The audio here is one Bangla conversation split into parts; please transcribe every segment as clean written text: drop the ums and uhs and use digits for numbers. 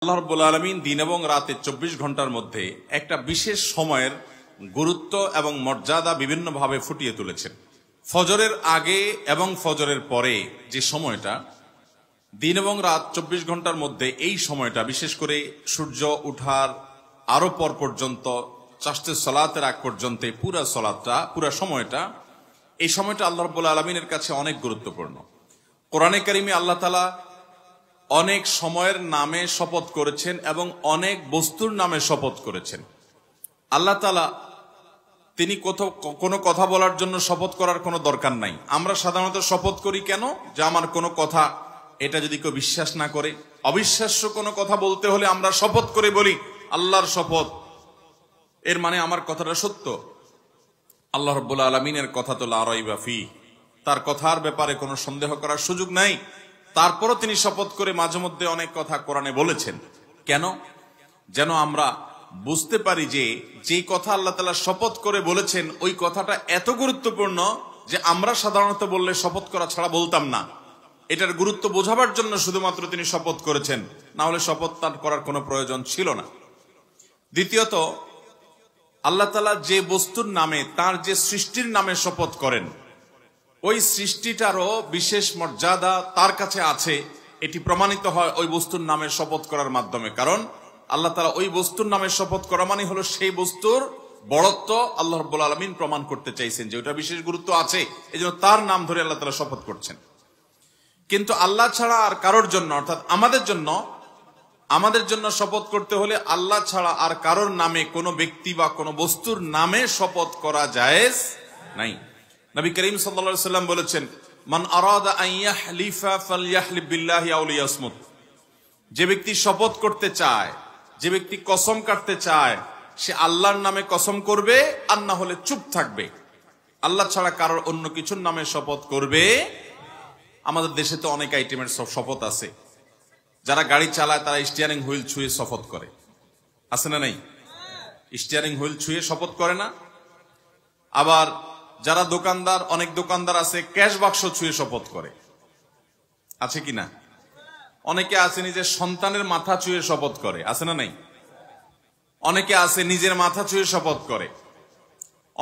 আল্লাহ রাব্বুল আলামিন দিন এবং রাতে 24 ঘন্টার মধ্যে একটা বিশেষ সময়ের গুরুত্ব এবং মর্যাদা বিভিন্নভাবে ফুটিয়ে তুলেছেন। ফজরের আগে এবং ফজরের পরে যে সময়টা, দিন এবং রাত 24 ঘন্টার মধ্যে এই সময়টা, বিশেষ করে সূর্য উঠার আরো পর পর্যন্ত চাষতে সলাতের আগ পর্যন্ত পুরা সময়টা, এই সময়টা আল্লাহ রাব্বুল আলামিনের কাছে অনেক গুরুত্বপূর্ণ। কোরআনে কারিমে আল্লাহ তাআলা অনেক সময়ের নামে শপথ করেছেন এবং অনেক বস্তুর নামে শপথ করেছেন। আল্লাহ তাআলা তিনি কোনো কথা বলার জন্য শপথ করার কোনো দরকার নাই। আমরা সাধারণত শপথ করি কেন? যে আমার কোনো কথা এটা যদি কেউ বিশ্বাস না করে, অবিশ্বাস্য কোনো কথা বলতে হলে আমরা শপথ করে বলি আল্লাহর শপথ, এর মানে আমার কথাটা সত্য। আল্লাহ রাব্বুল আলামিনের কথা তো লা রাইবা ফিহ, তার কথার ব্যাপারে কোনো সন্দেহ করার সুযোগ নাই। তারপরও তিনি শপথ করে মাঝে মধ্যে অনেক কথা কোরআনে বলেছেন। কেন? যেন আমরা বুঝতে পারি যে যেই কথা আল্লাহ তাআলা শপথ করে বলেছেন ওই কথাটা এত গুরুত্বপূর্ণ যে আমরা সাধারণত বললে শপথ করা ছাড়া বলতাম না। এটার গুরুত্ব বোঝাবার জন্য শুধুমাত্র তিনি শপথ করেছেন, না হলে শপথ তার করার কোনো প্রয়োজন ছিল না। দ্বিতীয়ত, আল্লাহ তাআলা যে বস্তুর নামে, তার যে সৃষ্টির নামে শপথ করেন, ওই সৃষ্টিটারও বিশেষ মর্যাদা তার কাছে আছে। এটি প্রমাণিত হয় ওই বস্তুর নামে শপথ করার মাধ্যমে। কারণ আল্লাহ তাআলা ওই বস্তুর নামে শপথ করা মানে হলো সেই বস্তুর বড়ত্ব আল্লাহ রাব্বুল আলামিন প্রমাণ করতে চাইছেন যে ওটা বিশেষ গুরুত্ব আছে, এজন্য তার নাম ধরে আল্লাহ তাআলা শপথ করছেন। কিন্তু আল্লাহ ছাড়া আর কারোর জন্য, অর্থাৎ আমাদের জন্য শপথ করতে হলে আল্লাহ ছাড়া আর কারোর নামে, কোনো ব্যক্তি বা কোনো বস্তুর নামে শপথ করা জায়েজ নাই। নবী করিম সাল্লাল্লাহু আলাইহি ওয়াসাল্লাম বলেছেন, মান আরাদা আন ইয়াহলিফা ফালইয়াহলিফ বিল্লাহি আও লিয়াসমুত। যে ব্যক্তি শপথ করতে চায়, যে ব্যক্তি কসম কাটতে চায়, সে আল্লাহর নামে কসম করবে, আর না হলে চুপ থাকবে। আল্লাহ ছাড়া কারোর অন্য কিছুর নামে শপথ করবে। আমাদের দেশে তো অনেক আইটেমের শপথ আছে। যারা গাড়ি চালায় তারা স্টিয়ারিং হুইল ছুঁয়ে শপথ করে, আছে না নাই? স্টিয়ারিং হুইল ছুঁয়ে শপথ করে না? আবার যারা দোকানদার, অনেক দোকানদার আছে ক্যাশ বাক্স ছুঁয়ে শপথ করে, আছে কিনা? অনেকে আছে নিজের সন্তানের মাথা ছুঁয়ে শপথ করে, আছে না নাই? অনেকে আছে নিজের মাথা ছুঁয়ে শপথ করে,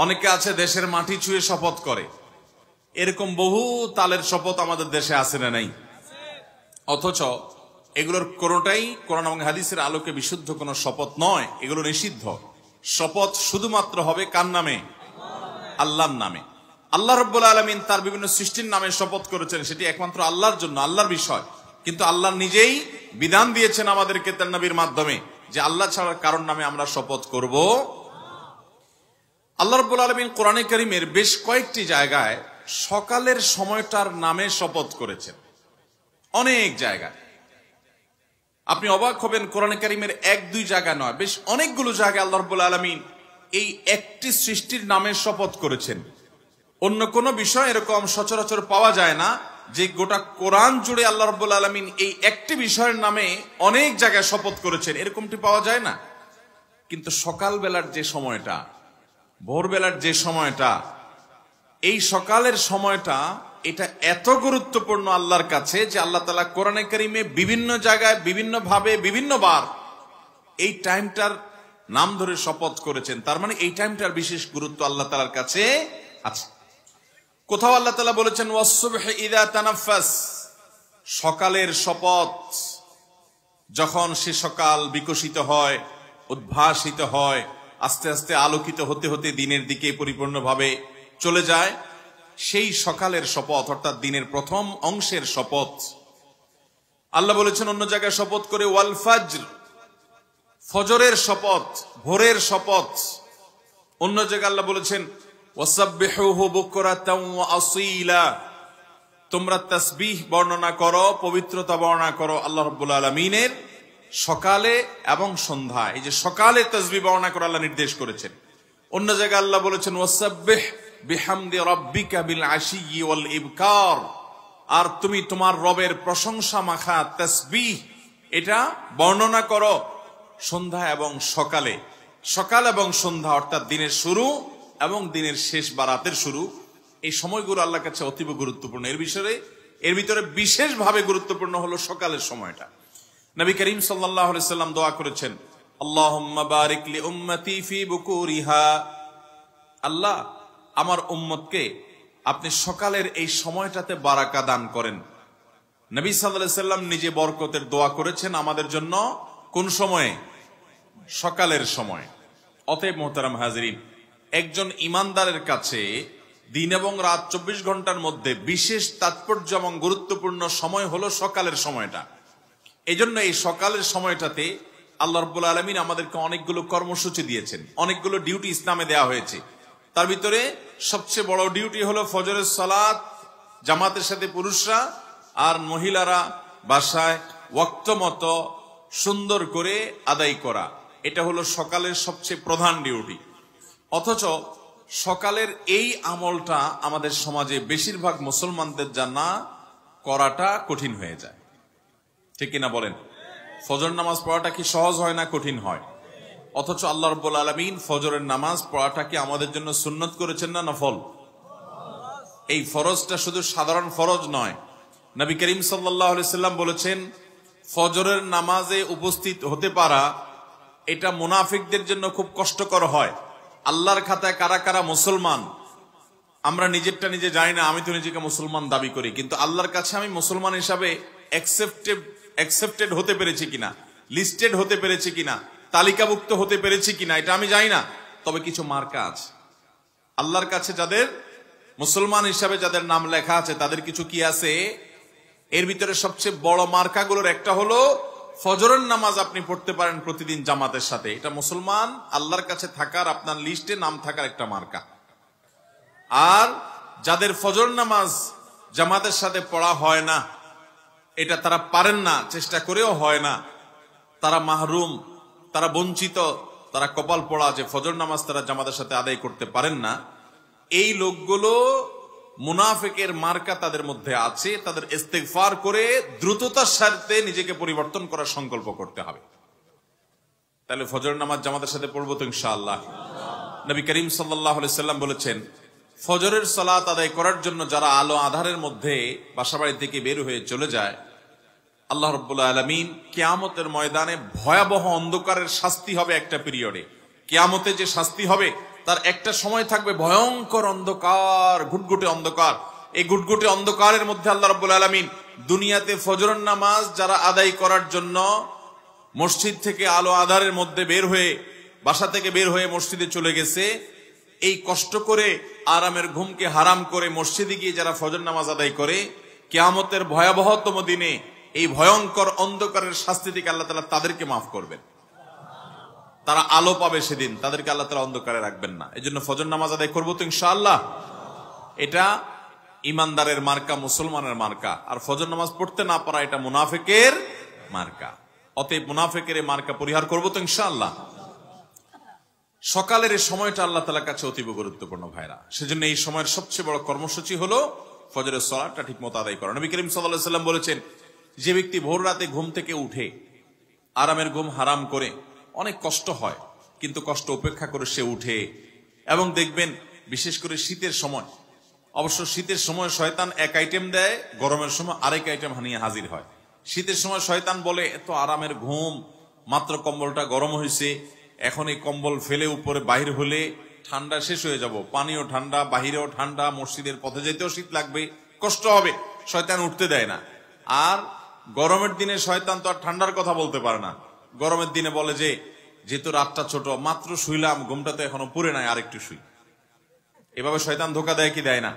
অনেকে আছে দেশের মাটি ছুঁয়ে শপথ করে। এরকম বহু তালের শপথ আমাদের দেশে আছে না নাই? অথচ এগুলোর কোনোটাই কোরআন এবং হাদিসের আলোকে বিশুদ্ধ কোনো শপথ নয়, এগুলো নিষিদ্ধ। শপথ শুধুমাত্র হবে কার নামে? আল্লাহর নামে। আল্লাহ রাব্বুল আলামিন তার বিভিন্ন সৃষ্টির নামে শপথ করেছেন, সেটি একমাত্র আল্লাহর জন্য, আল্লাহর বিষয়। কিন্তু আল্লাহ নিজেই বিধান দিয়েছেন আমাদেরকে তার নবীর মাধ্যমে যে আল্লাহ ছাড়া কারোর নামে আমরা শপথ করব। আল্লাহ রাব্বুল আলামিন কোরআনে কারীমের বেশ কয়েকটি জায়গায় সকালের সময়টার নামে শপথ করেছেন, অনেক জায়গায়। আপনি অবাক হবেন, কোরআনে কারীমের এক দুই জায়গা নয়, বেশ অনেকগুলো জায়গায় আল্লাহ রাব্বুল আলামিন এই একটি সৃষ্টির নামে শপথ করেছেন। অন্য কোন বিষয় এরকম সচরাচর পাওয়া যায় না যে গোটা কোরআন জুড়ে আল্লাহ রাব্বুল আলামিন এই একটি বিষয়ের নামে অনেক জায়গায় শপথ করেছেন, এরকমটি পাওয়া যায় না। কিন্তু সকালবেলার যে সময়টা, ভোরবেলার যে সময়টা, এই সকালের সময়টা, এটা এত গুরুত্বপূর্ণ আল্লাহর কাছে যে আল্লাহ তাআলা কোরআনে কারীমে বিভিন্ন জায়গায়, বিভিন্ন ভাবে, বিভিন্নবার এই টাইমটার নাম ধরে শপথ করেছেন। তার মানে এই টাইমটার বিশেষ গুরুত্ব আল্লাহ তাআলার কাছে আছে। কোথাও আল্লাহ তাআলা বলেছেন ওয়াস-সুবহি ইযা তানাফাস, সকালের শপথ, যখন সে সকাল বিকশিত হয়, উদ্ভাসিত হয়, আস্তে আস্তে আলোকিত হতে হতে দিনের দিকে পরিপূর্ণভাবে চলে যায়, সেই সকালের শপথ, অর্থাৎ দিনের প্রথম অংশের শপথ। আল্লাহ বলেছেন অন্য জায়গায় শপথ করে ওয়াল ফাজর, ফজরের শপথ, ভোরের শপথ। অন্য জায়গায় আল্লাহ বলেছেন ওয়াসাব্বিহুহু বুকরাতাও ওয়া আসীলা, তোমরা তাসবিহ বর্ণনা করো, পবিত্রতা বর্ণনা করো আল্লাহ রাব্বুল আলামিনের সকালে এবং সন্ধ্যায়। এই যে সকালে তাসবিহ বর্ণনা করা আল্লাহ নির্দেশ করেছেন। অন্য জায়গায় আল্লাহ বলেছেন ওয়াসাব্বিহ বিহামদি রাব্বিকা বিল আশিয়্যি ওয়াল ইবকার, আর তুমি তোমার রবের প্রশংসা মাখা তাসবিহ এটা বর্ণনা করো সন্ধ্যা এবং সকালে। সকাল এবং সন্ধ্যা অর্থাৎ দিনের শুরু এবং দিনের শেষ বা রাতের শুরু, এই সময়গুলো আল্লাহর কাছে অতীব গুরুত্বপূর্ণ। এর ভিতরে বিশেষভাবে গুরুত্বপূর্ণ হলো সকালের সময়টা। নবী করিম সাল্লাল্লাহু আলাইহি সাল্লাম দোয়া করেছেন, আল্লাহুম্মা বারিক লি উম্মতি ফি বুকুরিহা, আল্লাহ আমার উম্মতকে আপনি সকালের এই সময়টাতে বারাকা দান করেন। নবী সাল্লাল্লাহু আলাইহি সাল্লাম নিজে বরকতের দোয়া করেছেন আমাদের জন্য কোন সময়ে? সকালের সময়। অতএব মোহতারাম হাজিরিন, একজন ইমানদারের কাছে দিন এবং রাত 24 ঘন্টার মধ্যে বিশেষ তাৎপর্য এবং গুরুত্বপূর্ণ সময় হলো সকালের সময়টা। এজন্য এই সকালের সময়টাতে আল্লাহ রাব্বুল আলামিন আমাদেরকে অনেকগুলো কর্মসূচি দিয়েছেন, অনেকগুলো ডিউটি ইসলামে দেওয়া হয়েছে। তার ভিতরে সবচেয়ে বড় ডিউটি হলো ফজরের সালাত জামাতের সাথে পুরুষরা, আর মহিলারা বাসায় ওয়াক্ত মতো সুন্দর করে আদায় করা। এটা হলো সকালের সবচেয়ে প্রধান ডিউটি। অথচ সকালের এই আমলটা আমাদের সমাজে বেশিরভাগ মুসলমানদের জানা করাটা কঠিন হয়ে যায়, ঠিক কিনা বলেন? ফজর নামাজ পড়াটা কি সহজ হয় না কঠিন হয়? অথচ আল্লাহ রাব্বুল আলামিন ফজরের নামাজ পড়াটাকে আমাদের জন্য সুন্নত করেছেন না নফল? এই ফরজটা শুধু সাধারণ ফরজ নয়। নবী করিম সাল্লাল্লাহু আলাইহি সাল্লাম বলেছেন, ফজরের নামাজে উপস্থিত হতে পারা এটা মুনাফিকদের জন্য খুব কষ্টকর হয়। আল্লাহর খাতায় কারা কারা মুসলমান আমরা নিজেরটা নিজে জানি না। আমি তো নিজেকে মুসলমান দাবি করি, কিন্তু আল্লাহর কাছে আমি মুসলমান হিসাবে অ্যাকসেপ্টেড হতে পেরেছি কিনা, লিস্টেড হতে পেরেছি কিনা, তালিকাভুক্ত হতে পেরেছি কিনা এটা আমি জানি না। তবে কিছু মার্কা আছে আল্লাহর কাছে, যাদের মুসলমান হিসাবে যাদের নাম লেখা আছে তাদের কিছু কি আছে। এর ভিতরে সবচেয়ে বড় মার্কাগুলোর একটা হলো ফজরের নামাজ আপনি পড়তে পারেন প্রতিদিন জামাতের সাথে। এটা মুসলমান আল্লাহর কাছে থাকার, আপনার লিস্টে নাম থাকার একটা মার্কা। আর যাদের ফজর নামাজ জামাতের সাথে পড়া হয় না, এটা তারা পারেন না, চেষ্টা করেও হয় না, তারা মাহরুম, তারা বঞ্চিত, তারা কপাল পড়া যে ফজর নামাজ তারা জামাতের সাথে আদায় করতে পারেন না। এই লোকগুলো মুনাফিকের মার্কা তাদের মধ্যে আছে। তাদের ইস্তেগফার করে দ্রুততার সাথে নিজেকে পরিবর্তন করার সংকল্প করতে হবে। তাহলে ফজর নামাজ জামাতের সাথে পড়বো তো ইনশাআল্লাহ। নবী করিম সাল্লাল্লাহু আলাইহি সাল্লাম বলেছেন, ফজরের সালাত আদায় করার জন্য যারা আলো আঁধারের মধ্যে বাসাবাড়ি থেকে বের হয়ে চলে যায়, আল্লাহ রাব্বুল আলামিন কিয়ামতের ময়দানে ভয়াবহ অন্ধকারের শাস্তি হবে একটা পিরিয়ডে। কিয়ামতে যে শাস্তি হবে তার একটা সময় থাকবে ভয়ঙ্কর অন্ধকার, ঘুটঘুটে অন্ধকার। এই ঘুটঘুটে অন্ধকারের মধ্যে আল্লাহ রাব্বুল আলামিন দুনিয়াতে ফজরের নামাজ যারা আদায় করার জন্য মসজিদ থেকে আলো আঁধারের মধ্যে বের হয়ে, বাসা থেকে বের হয়ে মসজিদে চলে গেছে, এই কষ্ট করে আরামের ঘুমকে হারাম করে মসজিদে গিয়ে যারা ফজর নামাজ আদায় করে, কিয়ামতের ভয়াবহতম দিনে এই ভয়ঙ্কর অন্ধকারের শাস্তি থেকে আল্লাহ তাআলা তাদেরকে মাফ করবেন। তারা আলো পাবে সেদিন, তাদেরকে আল্লাহ তাআলা অন্ধকারে রাখবেন না। এই জন্য ফজর নামাজ আদায় করবো তো ইনশাআল্লাহ। এটা ইমানদারের মার্কা, মুসলমানের মার্কা। আর ফজর নামাজ পড়তে না পারা এটা মুনাফিকের মার্কা। অতএব মুনাফিকের এই মার্কা পরিহার করবো তো ইনশাআল্লাহ। সকালের এই সময়টা আল্লাহ তাআলার কাছে অতীব গুরুত্বপূর্ণ ভাইরা। সেজন্য এই সময়ের সবচেয়ে বড় কর্মসূচি হলো ফজরের সালাতটা ঠিক মতো আদায় করা। নবী করিম সাল্লাল্লাহু আলাইহি সাল্লাম বলেছেন, যে ব্যক্তি ভোর রাতে ঘুম থেকে উঠে আরামের ঘুম হারাম করে, অনেক কষ্ট হয় কিন্তু কষ্ট উপেক্ষা করে সে উঠে, এবং দেখবেন বিশেষ করে শীতের সময়, অবশ্য শীতের সময় শয়তান এক আইটেম দেয়, গরমের সময় আরেক আইটেম নিয়ে হাজির হয়। শীতের সময় শয়তান বলে, এত আরামের ঘুম, মাত্র কম্বলটা গরম হয়েছে, এখন এই কম্বল ফেলে উপরে বাহির হলে ঠান্ডা শেষ হয়ে যাব, পানিও ঠান্ডা, বাহিরেও ঠান্ডা, মসজিদের পথে যেতেও শীত লাগবে, কষ্ট হবে, শয়তান উঠতে দেয় না। আর গরমের দিনে শয়তান তো আর ঠান্ডার কথা বলতে পারে না। গরমের দিনে বলে যে, যেহেতু রাতটা ছোট, মাত্র শুইলাম, ঘুমটা তো এখনো পুরে নাই, আরেকটু শুই। এভাবে শয়তান ধোকা দেয় কি দেয় না?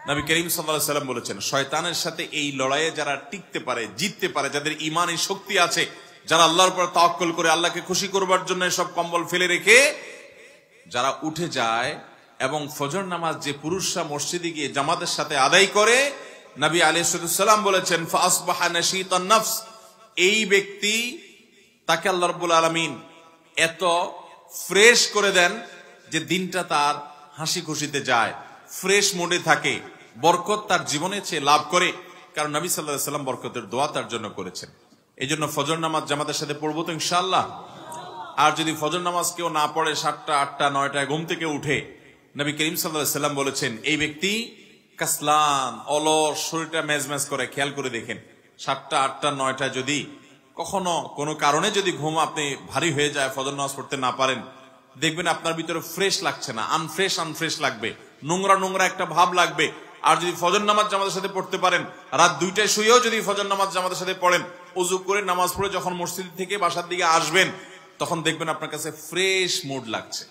নবী করিম সাল্লাল্লাহু আলাইহি সাল্লাম বলেছেন, শয়তানের সাথে এই লড়াইয়ে যারা টিকতে পারে, জিততে পারে, যাদের ঈমানী শক্তি আছে, যারা আল্লাহর উপর তাওয়াক্কুল করে আল্লাহকে খুশি করবার জন্য সব কম্বল ফেলে রেখে যারা উঠে যায়, এবং ফজর নামাজ যে পুরুষরা মসজিদে গিয়ে জামাতের সাথে আদায় করে, নবী আলাইহিস সালাম বলেছেন, ফাসবাহা নাশীতান নফস, এই ব্যক্তি, তাকে আল্লাহ রাব্বুল আলামিন এত ফ্রেশ করে দেন যে দিনটা তার হাসি খুশিতে যায়, ফ্রেশ মুডে থাকে, বরকত তার জীবনে চেয়ে লাভ করে। কারণ নবী সাল্লাল্লাহু আলাইহি সাল্লাম বরকতের দোয়া তার জন্য করেছেন। এই জন্য ফজর নামাজ জামাতের সাথে পড়বো তো ইনশাআল্লাহ। আর যদি ফজর নামাজ কেউ না পড়ে, 7টা, 8টা, 9টায় ঘুম থেকে উঠে, নবী করিম সাল্লাল্লাহু আলাইহি সাল্লাম বলেছেন, এই ব্যক্তি কাসলান, অলস, শরীরটা মেজমেজ করে। খেয়াল করে দেখেন, 7টা, 8টা, 9টায় যদি কখনো কোনো কারণে যদি ঘুম আপনি ভারী হয়ে যায়, ফজর নামাজ পড়তে না পারেন, দেখবেন আপনার ভিতরে ফ্রেশ লাগছে না, আনফ্রেশ লাগবে, নোংরা নোংরা একটা ভাব লাগবে। আর যদি ফজর নামাজ জামাতের সাথে পড়তে পারেন, রাত 2টায় শুয়েও যদি ফজর নামাজ জামাতের সাথে পড়েন, ওযু করে নামাজ পড়ে যখন মসজিদ থেকে বাসার দিকে আসবেন, তখন দেখবেন আপনার কাছে ফ্রেশ মুড লাগছে।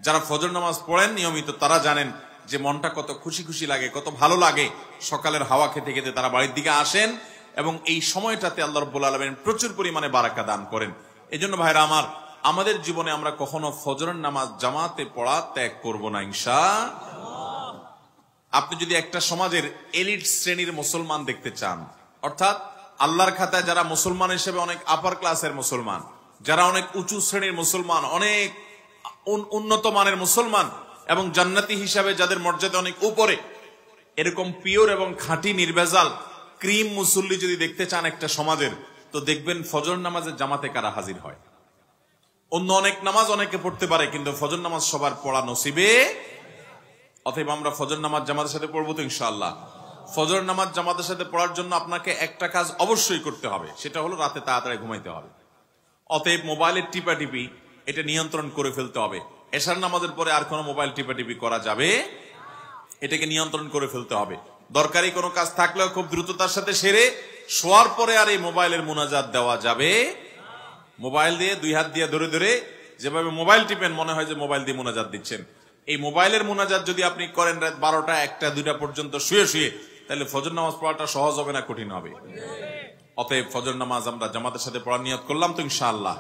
যারা ফজর নামাজ পড়েন নিয়মিত তারা জানেন যে মনটা কত খুশি খুশি লাগে, কত ভালো লাগে। সকালের হাওয়া খেতে খেতে তারা বাড়ির দিকে আসেন এবং এই সময়টাতে আল্লাহ রাব্বুল আলামিন প্রচুর পরিমাণে বারাকা দান করেন। এজন্য ভাইরা আমার, আমাদের জীবনে আমরা কখনো ফজরের নামাজ জামাতে পড়া ত্যাগ করব না ইনশাআল্লাহ। আপনি যদি একটা সমাজের এলিট শ্রেণীর মুসলমান দেখতে চান, অর্থাৎ আল্লাহর খাতায় যারা মুসলমান হিসেবে অনেক আপার ক্লাসের মুসলমান, যারা অনেক উঁচু শ্রেণীর মুসলমান, অনেক উন্নত মানের মুসলমান এবং জান্নাতি হিসাবে যাদের মর্যাদা অনেক উপরে, এরকম পিওর এবং খাঁটি নির্ভেজাল ক্রিম মুসল্লি যদি দেখতে চান একটা সমাজের, তো দেখবেন ফজর নামাজের জামাতে কারা হাজির হয়। অন্য অনেক নামাজ অনেকে পড়তে পারে, কিন্তু ফজর নামাজ সবার পড়া নসিবে। অতএব আমরা ফজর নামাজ জামাতের সাথে পড়বো তো ইনশাআল্লাহ। ফজর নামাজ জামাতের সাথে পড়ার জন্য আপনাকে একটা কাজ অবশ্যই করতে হবে, সেটা হলো রাতে তাড়াতাড়ি ঘুমাইতে হবে। অতএব মোবাইলের টিপাটিপি এটা নিয়ন্ত্রণ করে ফেলতে হবে। এশার নামাজের পরে আর কোনো মোবাইল টিপাটিপি করা যাবে, এটাকে নিয়ন্ত্রণ করে ফেলতে হবে। দরকারি কোনো কাজ থাকলেও খুব দ্রুততার সাথে সেরে শোয়ার পরে আর এই মোবাইলের মুনাজাত দেওয়া যাবে। মোবাইল দিয়ে 2 হাত দিয়ে ধরে ধরে যেভাবে মোবাইল টিপেন, মনে হয় যে মোবাইল দিয়ে মুনাজাত দিচ্ছেন। এই মোবাইলের মুনাজাত যদি আপনি করেন রাত 12টা 1টা 2টা পর্যন্ত শুয়ে শুয়ে, তাহলে ফজর নামাজ পড়াটা সহজ হবে না কঠিন হবে? অতএব ফজর নামাজ আমরা জামাতের সাথে পড়ার নিয়ত করলাম তো ইনশাআল্লাহ।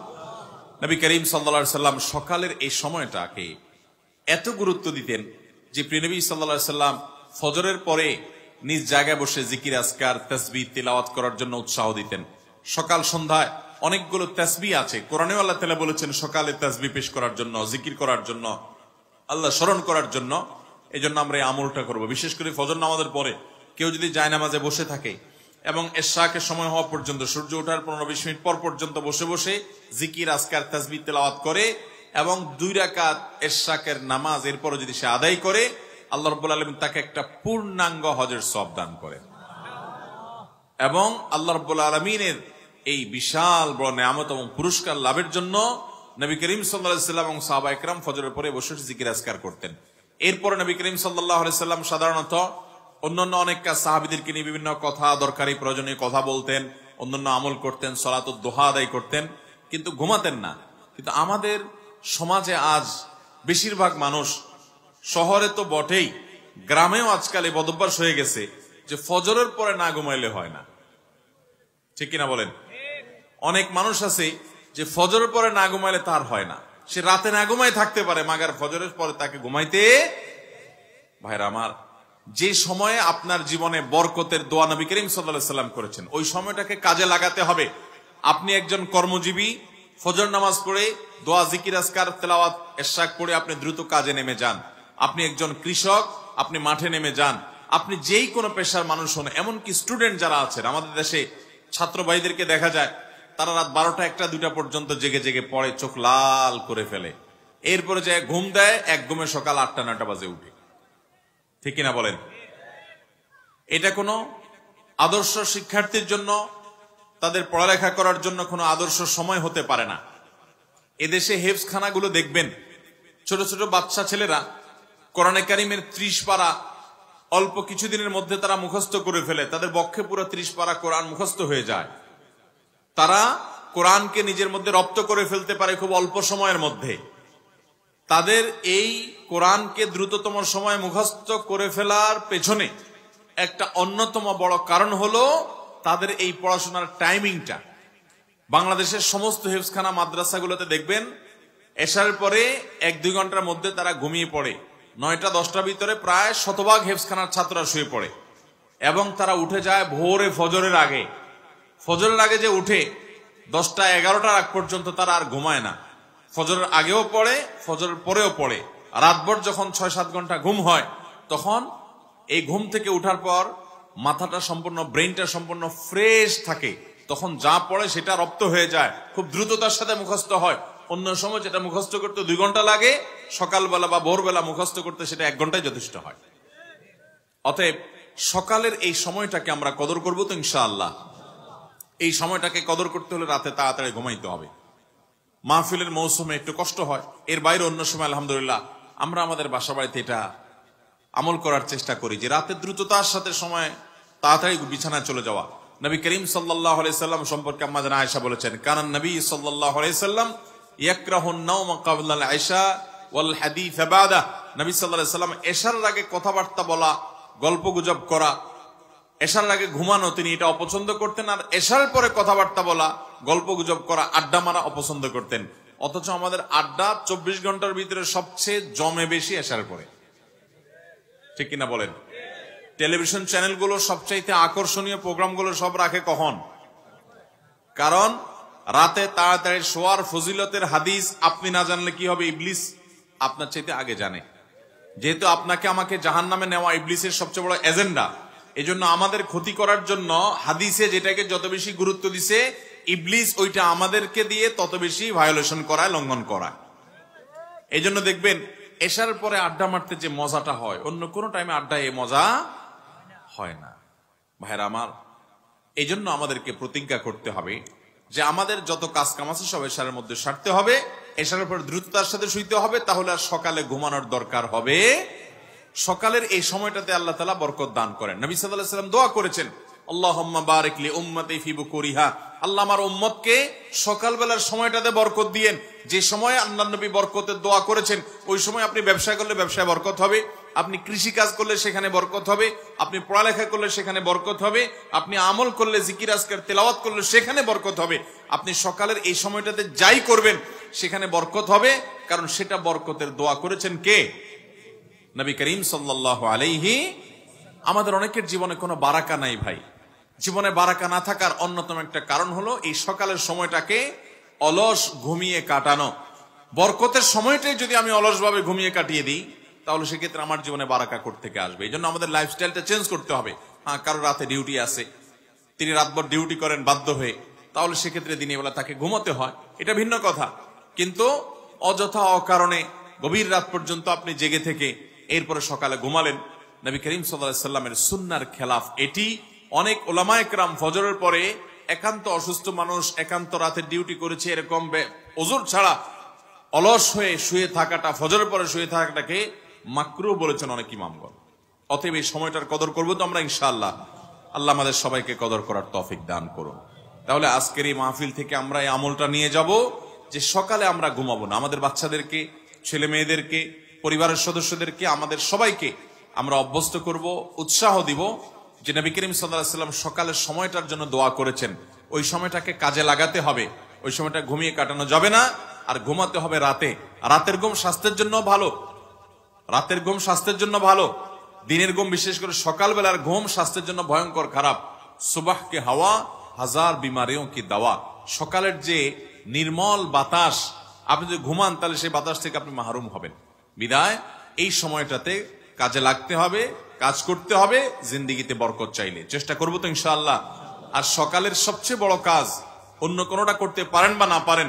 নবী করিম সাল্লাল্লাহু আলাইহি সাল্লাম সকালের এই সময়টাকে এত গুরুত্ব দিতেন যে প্রিয় নবী সাল্লাল্লাহু আলাইহি সাল্লাম ফজরের পরে নিজ জায়গায় বসে জিকির আজকার তাসবিহ তিলাওয়াত করার জন্য উৎসাহ দিতেন। সকাল সন্ধ্যায় অনেকগুলো তাসবিহ আছে, কোরআনেও আল্লাহ তাআলা বলেছেন সকালে তাসবিহ পেশ করার জন্য, জিকির করার জন্য, আল্লাহ স্মরণ করার জন্য। এই জন্য আমরা এই আমলটা করব। বিশেষ করে ফজর নামাজের পরে কেউ যদি জায়নামাজে বসে থাকে এবং এশাকের সময় হওয়া পর্যন্ত, সূর্য ওঠার 15-20 মিনিট পর পর্যন্ত বসে বসে জিকির আজকার তাসবিহ তেলাওয়াত করে এবং 2 রাকাত এশাকের নামাজ এরপরও যদি সে আদায় করে, আল্লাহ রাব্বুল আলামিন তাকে একটা পূর্ণাঙ্গ হজের সওয়াব দান করেন। এবং আল্লাহ রাব্বুল আলামিনের এই বিশাল বড় নিয়ামত এবং পুরস্কার লাভের জন্য নবী করিম সাল্লাল্লাহু আলাইহি সাল্লাম এবং সাহাবায়ে কেরাম ফজরের পরে বসে জিকির আজকার করতেন। এরপরে নবী করিম সাল্লাল্লাহু আলাইহি সাল্লাম সাধারণত অন্যান্য অনেক কাজ সাহাবীদেরকে নিয়ে বিভিন্ন কথা, দরকারি প্রয়োজনীয় কথা বলতেন, অন্যান্য আমল করতেন, সালাতুদ দুহা আদায় করতেন, কিন্তু ঘুমাতেন না। কিন্তু আমাদের সমাজে আজ বেশিরভাগ মানুষ, শহরে তো বটেই, গ্রামেও আজকাল এই বদভ্যাস হয়ে গেছে যে ফজরের পরে না ঘুমাইলে হয় না। ঠিক কিনা বলেন? অনেক মানুষ আছে যে ফজরের পরে না ঘুমাইলে তার হয় না, সে রাতে না ঘুমাই থাকতে পারে, মাগার ফজরের পরে তাকে ঘুমাইতে। ভাইরা আমার, যে সময়ে আপনার জীবনে বরকতের দোয়া নবী করিম সাল্লাল্লাহু আলাইহি সাল্লাম করেছেন, ওই সময়টাকে কাজে লাগাতে হবে। আপনি একজন কর্মজীবী, ফজর নামাজ পড়ে দোয়া জিকির আজকার তেলাওয়াত ইশরাক পড়ে আপনি দ্রুত কাজে নেমে যান। আপনি একজন কৃষক, আপনি মাঠে নেমে যান। আপনি যেই কোনো পেশার মানুষ হন, এমনকি স্টুডেন্ট যারা আছেন, আমাদের দেশে ছাত্র ভাইদেরকে দেখা যায় তারা রাত 12টা 1টা 2টা পর্যন্ত জেগে জেগে পড়ে, চোখ লাল করে ফেলে, এরপরে যায় ঘুম দেয়, এক ঘুমে সকাল 8টা 9টা বাজে উঠে। ঠিক কিনা বলেন? এটা কোনো আদর্শ শিক্ষার্থীর জন্য, তাদের পড়ালেখা করার জন্য কোনো আদর্শ সময় হতে পারে না। এদেশে হেফজখানাগুলো দেখবেন, ছোট ছোট বাচ্চা ছেলেরা কোরআনে কারিমের 30 পারা অল্প কিছুদিনের মধ্যে তারা মুখস্থ করে ফেলে, তাদের বক্ষে পুরো 30 পারা কোরআন মুখস্থ হয়ে যায়। তারা কোরআনকে নিজের মধ্যে রপ্ত করে ফেলতে পারে খুব অল্প সময়ের মধ্যে। তাদের এই কোরআনকে দ্রুততম সময়ে মুখস্থ করে ফেলার পেছনে একটা অন্যতম বড় কারণ হলো তাদের এই পড়াশোনার টাইমিংটা। বাংলাদেশের সমস্ত হেফজখানা মাদ্রাসাগুলোতে দেখবেন এশারের পরে 1-2 ঘন্টার মধ্যে তারা ঘুমিয়ে পড়ে। 9টা 10টার ভিতরে প্রায় শতভাগ হেফজখানার ছাত্ররা শুয়ে পড়ে এবং তারা উঠে যায় ভোরে ফজরের আগে। ফজরের আগে যে উঠে 10টা 11টার আগ পর্যন্ত তারা আর ঘুমায় না। ফজরের আগেও পড়ে, ফজরের পরেও পড়ে। রাতভর যখন 6-7 ঘন্টা ঘুম হয়, তখন এই ঘুম থেকে উঠার পর মাথাটা সম্পূর্ণ, ব্রেইনটা সম্পূর্ণ ফ্রেশ থাকে। তখন যা পড়ে সেটা রপ্ত হয়ে যায়, খুব দ্রুততার সাথে মুখস্থ হয়। অন্য সময় যেটা মুখস্থ করতে 2 ঘন্টা লাগে, সকালবেলা বা ভোরবেলা মুখস্থ করতে সেটা 1 ঘন্টায় যথেষ্ট হয়। অতএব সকালের এই সময়টাকে আমরা কদর করবো তো ইনশাআল্লাহ। এই সময়টাকে কদর করতে হলে রাতে তাড়াতাড়ি ঘুমাইতে হবে। মাহফিলের মৌসুমে একটু কষ্ট হয়, এর বাইরে অন্য সময় আলহামদুলিল্লাহ আমরা আমাদের বাসা বাড়িতে এটা আমল করার চেষ্টা করি যে রাতে দ্রুততার সাথে সময় তাড়াতাড়ি বিছানায় চলে যাওয়া। নবী করিম সাল্লাল্লাহু আলাইহি সাল্লাম সম্পর্কে আম্মা জান আয়েশা বলেছেন, কানান নবী সাল্লাল্লাহু আলাইহি সাল্লাম ইয়াকরাহুন নাওম ক্বাবলা আল ইশা ওয়াল হাদিস বাদা। নবী সাল্লাল্লাহু আলাইহি সাল্লাম এশার আগে কথাবার্তা বলা, গল্পগুজব করা, এশার আগে ঘুমানো তিনি এটা অপছন্দ করতেন, আর এশার পরে কথাবার্তা বলা, গল্পগুজব করা, আড্ডা মারা অপছন্দ করতেন। অথচ আমাদের আড্ডা 24 ঘন্টার ভিতরে সবচেয়ে জমে বেশি এশার পরে, ঠিক কিনা বলেন? টেলিভিশন চ্যানেলগুলো সবচাইতে আকর্ষণীয় প্রোগ্রামগুলো সব রাখে কখন? কারণ রাতে তাড়াতাড়ি শোয়ার ফজিলতের হাদিস আপনি না জানলে কি হবে, ইবলিস আপনার চাইতে আগে জানে। যেহেতু আপনাকে আমাকে জাহান্নামে নেওয়া ইবলিসের সবচেয়ে বড় এজেন্ডা, এজন্য আমাদের ক্ষতি করার জন্য হাদিসে যেটাকে যত বেশি গুরুত্ব দিছে, ইবলিস ওইটা আমাদেরকে দিয়ে তত বেশি ভায়োলেশন করায়, লঙ্ঘন করায়। এই জন্য দেখবেন এশার পরে আড্ডা মারতে যে মজাটা হয়, অন্য কোনো টাইমে আড্ডায় এই মজা হয় না। ভাইরা আমার, এই জন্য আমাদেরকে প্রতিজ্ঞা করতে হবে যে আমাদের যত কাজ কাম আছে সব এশারের মধ্যে সারতে হবে, এশারের পর দ্রুততার সাথে শুইতে হবে, তাহলে আর সকালে ঘুমানোর দরকার হবে। সকালের এই সময়টাতে আল্লাহ তাআলা বরকত দান করেন। নবী সাল্লাল্লাহু আলাইহি ওয়াসাল্লাম দোয়া করেছেন, আল্লাহুম্মা বারিক লি উম্মতি ফি বুকুরিহা, আল্লাহ আমার উম্মতকে সকালবেলার সময়টাতে বরকত দিয়েন। যে সময় আল্লাহর নবী বরকতের দোয়া করেছেন, ওই সময় আপনি ব্যবসা করলে ব্যবসায় বরকত হবে, আপনি কৃষি কাজ করলে সেখানে বরকত হবে, আপনি পড়ালেখা করলে সেখানে বরকত হবে, আপনি আমল করলে, জিকির আজকার তেলাওয়াত করলে সেখানে বরকত হবে। আপনি সকালের এই সময়টাতে যাই করবেন সেখানে বরকত হবে, কারণ সেটা বরকতের দোয়া করেছেন কে? নবী করিম সাল্লাল্লাহু আলাইহি। আমাদের অনেকের জীবনে কোনো বারাকা নাই ভাই। জীবনে বারাকা না থাকার অন্যতম একটা কারণ হলো এই সকালের সময়টাকে অলস ঘুমিয়ে কাটানো। বরকতের সময়টাই যদি আমি অলসভাবে ঘুমিয়ে কাটিয়ে দিই, তাহলে সেক্ষেত্রে আমার জীবনে বারাকা কোত্থেকে আসবে? এই জন্য আমাদের লাইফস্টাইলটা চেঞ্জ করতে হবে। হ্যাঁ, কারো রাতে ডিউটি আছে, তিনি রাতভর ডিউটি করেন বাধ্য হয়ে, তাহলে সেক্ষেত্রে দিনের বেলা তাকে ঘুমাতে হয়, এটা ভিন্ন কথা। কিন্তু অযথা অকারণে গভীর রাত পর্যন্ত আপনি জেগে থেকে এরপরে সকালে ঘুমালেন, নবী করিম সাল্লাল্লাহু আলাইহি সাল্লামের সুন্নাহর খেলাফ এটি। অনেক উলামায়ে কেরাম ফজরের পরে একান্ত অসুস্থ মানুষ, একান্ত রাতের ডিউটি করেছে, এরকম ওযর ছাড়া অলস হয়ে শুয়ে থাকাটা, ফজরের পরে শুয়ে থাকাটাকে মাকরুহ বলেছেন অনেক ইমামগণ। অতএব এই সময়টার কদর করবো তো আমরা ইনশাআল্লাহ। আল্লাহ আমাদের সবাইকে কদর করার তৌফিক দান করুন। তাহলে আজকের এই মাহফিল থেকে আমরা এই আমলটা নিয়ে যাব যে সকালে আমরা ঘুমাবো না। আমাদের বাচ্চাদেরকে, ছেলে মেয়েদেরকে, পরিবারের সদস্যদেরকে, আমাদের সবাইকে আমরা অভ্যস্ত করব, উৎসাহ দিব যে নবী করিম সাল্লাল্লাহু আলাইহি ওয়াসাল্লাম সকালের সময়টার জন্য দোয়া করেছেন, ওই সময়টাকে কাজে লাগাতে হবে। ওই সময়টা ঘুমিয়ে কাটানো যাবে না, আর ঘুমাতে হবে রাতে। রাতের ঘুম স্বাস্থ্যের জন্য ভালো, রাতের ঘুম স্বাস্থ্যের জন্য ভালো। দিনের ঘুম, বিশেষ করে সকালবেলার ঘুম স্বাস্থ্যের জন্য ভয়ঙ্কর খারাপ। সুবাহ কে হাওয়া হাজার বিমারিयों কি দাওয়া। সকালের যে নির্মল বাতাস, আপনি যদি ঘুমান তাহলে সেই বাতাস থেকে আপনি মাহরুম হবেন। বিদায় এই সময়টাতে কাজে লাগতে হবে, কাজ করতে হবে, জিন্দেগিতে বরকত চাইলে চেষ্টা করবো তো ইনশাআল্লাহ। আর সকালের সবচেয়ে বড় কাজ, অন্য কোনোটা করতে পারেন বা না পারেন,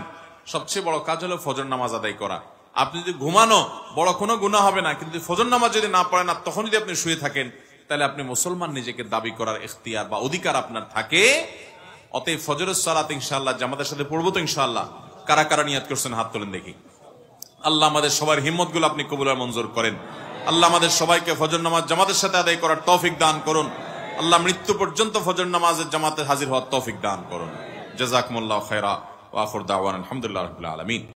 সবচেয়ে বড় কাজ হলো ফজর নামাজ আদায় করা। আপনি যদি ঘুমানো বড় কোনো গুনাহ হবে না, কিন্তু ফজর নামাজ যদি না পড়েন আর তখন যদি আপনি শুয়ে থাকেন, তাহলে আপনি মুসলমান নিজেকে দাবি করার ইখতিয়ার বা অধিকার আপনার থাকে। অতএব ফজরের সালাত ইনশাআল্লাহ জামাতের সাথে পড়বো তো ইনশাআল্লাহ। কারা কারা নিয়াত করছেন হাত তোলেন দেখি। আল্লাহ আমাদের সবার হিম্মতগুলো আপনি কবুল আর মঞ্জুর করেন। আল্লাহ আমাদের সবাইকে ফজর নামাজ জামাতের সাথে আদায় করার তৌফিক দান করুন। আল্লাহ মৃত্যু পর্যন্ত ফজর নামাজের জামাতে হাজির হওয়ার তৌফিক দান করুন। জাযাকুমুল্লাহু খায়রা ওয়া আখিরু দাওয়ানা আলহামদুলিল্লাহি রাব্বিল আলামিন।